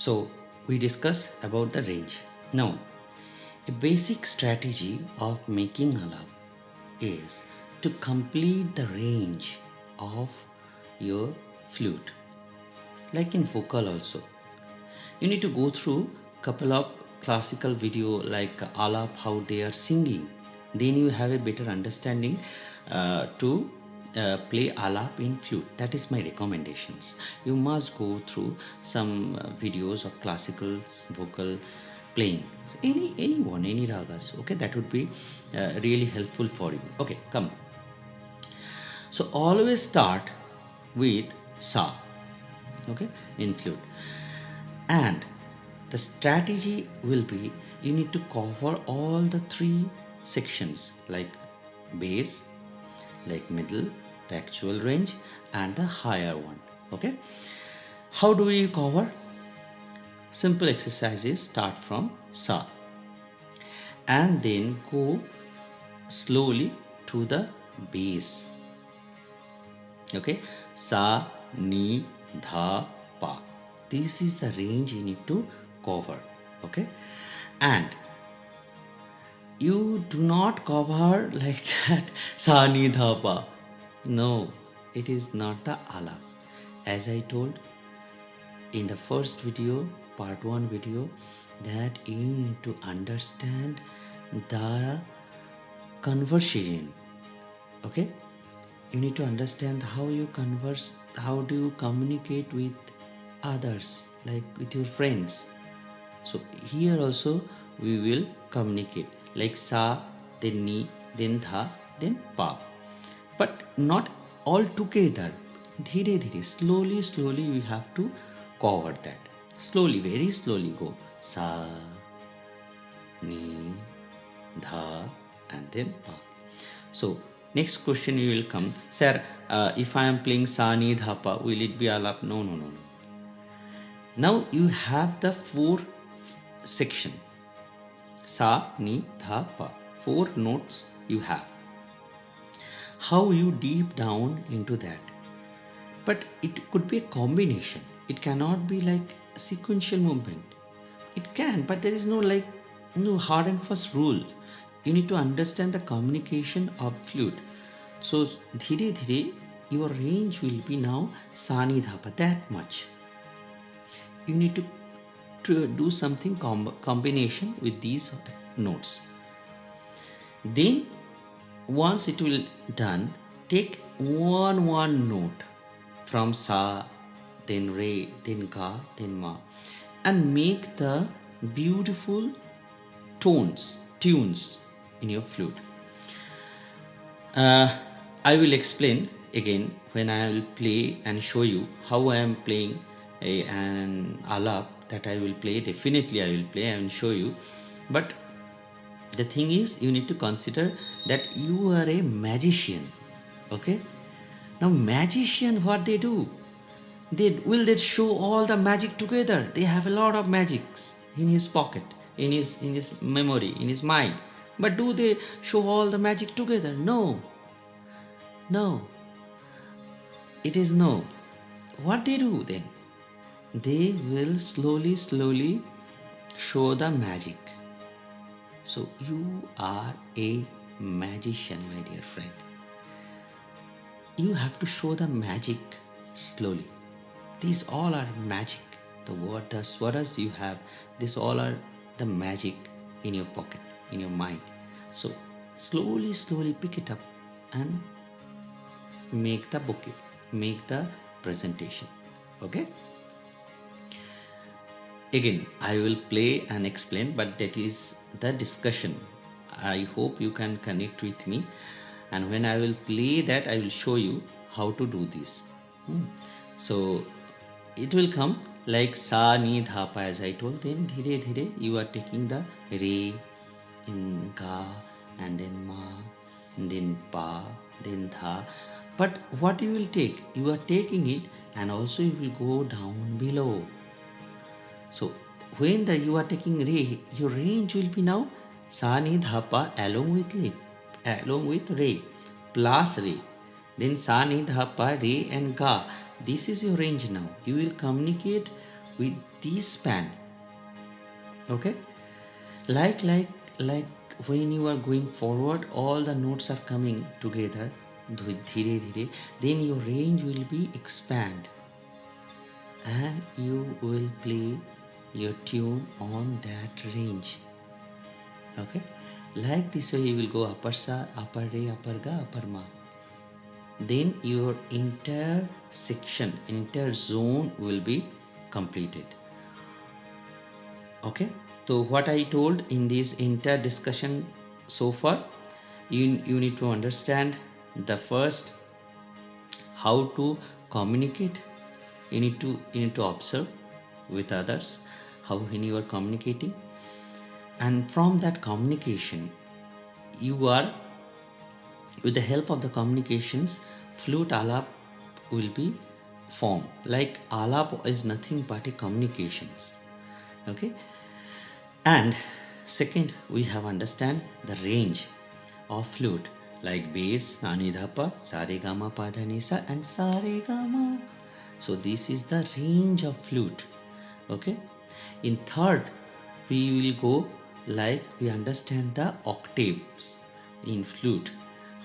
So we discussed about the range. Now, a basic strategy of making alap is to complete the range of your flute. Like in vocal also, you need to go through couple of classical video like alap, how they are singing. Then you have a better understanding to play alap in flute. That is my recommendations. You must go through some videos of classical vocal playing, any ragas. Okay, that would be really helpful for you. Okay, come. So always start with sa, okay, in flute. And the strategy will be, you need to cover all the three sections, like bass, like middle, the actual range, and the higher one. Okay, how do we cover? Simple exercises. Start from sa and then go slowly to the bass. Okay, sa, ni, dha, pa. This is the range you need to cover. Okay, and you do not cover like that sa, ni, dha, pa. No, it is not the alap. As I told in the first video, part 1 video, that you need to understand the conversation. Okay, you need to understand how you converse, how do you communicate with others, like with your friends. So here also we will communicate like sa, then ni, then dha, then pa, but not all together. Dhire dhire, slowly we have to cover that. Slowly, very slowly go sa, ni, dha, and then pa. So next question you will come, sir, if I am playing sa, ni, dha, pa, will it be alap? No. Now you have the 4 section, sa, ni, dha, pa, 4 notes you have. How you deep down into that? But it could be a combination. It cannot be like sequential movement. It can, but there is no hard and fast rule. You need to understand the communication of flute. So dhire dhire your range will be now sa, ni, dha, pa, that much. You need to do something combination with these notes. Then once it will done, take one note from sa, then re, then ga, then ma, and make the beautiful tunes in your flute. I will explain again when I will play and show you how I am playing an alap. That I will play, definitely I will play and show you. But the thing is, you need to consider that you are a magician. Okay, now magician, what they do, they show all the magic together. They have a lot of magics in his pocket, in his memory, in his mind. But do they show all the magic together? No. It is no. What they do then? They will slowly show the magic. So you are a magician, my dear friend. You have to show the magic slowly. These all are magic. The word, the swaras you have, these all are the magic in your pocket, in your mind. So slowly pick it up and make the bouquet, make the presentation. Okay? Again, I will play and explain, but that is the discussion. I hope you can connect with me, and when I will play that, I will show you how to do this. So it will come like sa, ni, dha, pa, as I told. Then dhire dhire you are taking the re, in ga, and then ma, and then pa, then dha. But what you will take? You are taking it, and also you will go down below. So when you are taking re, your range will be now sa, ni, dha, pa along with re plus re. Then sa, ni, dha, pa, re and ga. This is your range now. You will communicate with this span. Okay, like when you are going forward, all the notes are coming together, dhire dhire, then your range will be expand, and you will play your tune on that range. Okay, like this way you will go upper sa, upper re, upper ga, upper ma. Then your entire section, entire zone will be completed. Okay, so what I told in this entire discussion so far, you need to understand the first, how to communicate. You need to observe with others how when you are communicating, and from that communication you are, with the help of the communications, flute alap will be formed. Like alap is nothing but a communications. Okay, and second, we have understand the range of flute, like bass, anidhapa, saregama, padhanisa, and saregama. So this is the range of flute. Okay, in third, we will go like we understand the octaves in flute.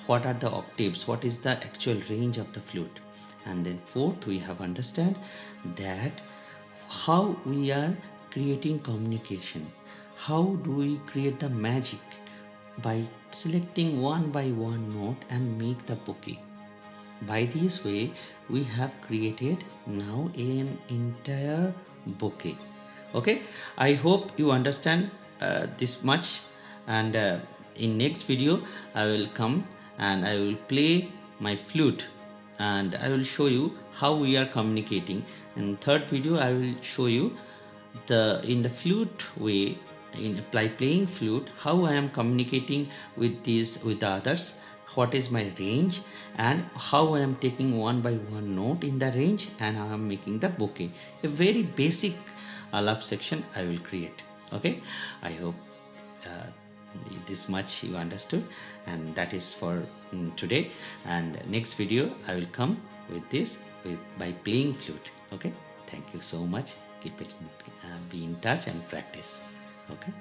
What are the octaves? What is the actual range of the flute? And then fourth, we have understand that how we are creating communication. How do we create the magic? By selecting one by one note and make the bouquet. By this way, we have created now an entire bouquet. Okay, I hope you understand this much, and in next video I will come and I will play my flute and I will show you how we are communicating. In third video I will show you in the flute way, in playing flute, how I am communicating with the others, what is my range, and how I am taking one by one note in the range, and how I am making the bouquet. A very basic alap section I will create. Okay, I hope this much you understood, and that is for today. And next video I will come with this by playing flute. Okay, thank you so much. Keep it, be in touch and practice. Okay.